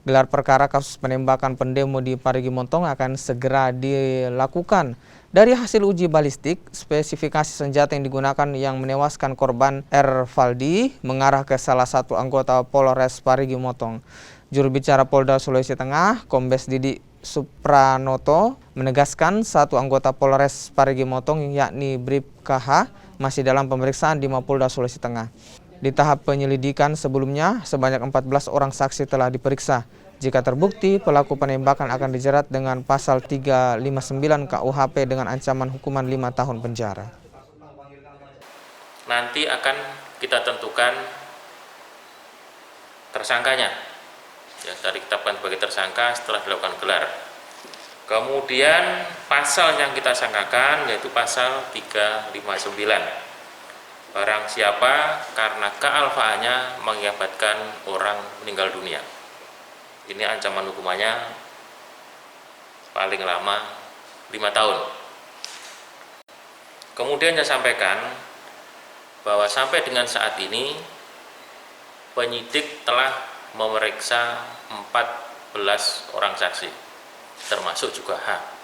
Gelar perkara kasus penembakan pendemo di Parigi Motong akan segera dilakukan. Dari hasil uji balistik, spesifikasi senjata yang digunakan yang menewaskan korban R. Valdi mengarah ke salah satu anggota Polres Parigi Motong. Juru bicara Polda Sulawesi Tengah, Kombes Didi Supranoto, menegaskan satu anggota Polres Parigi Motong yakni Bribka H masih dalam pemeriksaan di Mapolda Sulawesi Tengah. Di tahap penyelidikan sebelumnya, sebanyak 14 orang saksi telah diperiksa. Jika terbukti, pelaku penembakan akan dijerat dengan pasal 359 KUHP dengan ancaman hukuman 5 tahun penjara. Nanti akan kita tentukan tersangkanya. Ya, dari ditetapkan sebagai tersangka setelah dilakukan gelar. Kemudian pasal yang kita sangkakan yaitu pasal 359. Barang siapa karena kealfaannya mengakibatkan orang meninggal dunia. Ini ancaman hukumannya paling lama 5 tahun. Kemudian saya sampaikan bahwa sampai dengan saat ini penyidik telah memeriksa 14 orang saksi, termasuk juga H.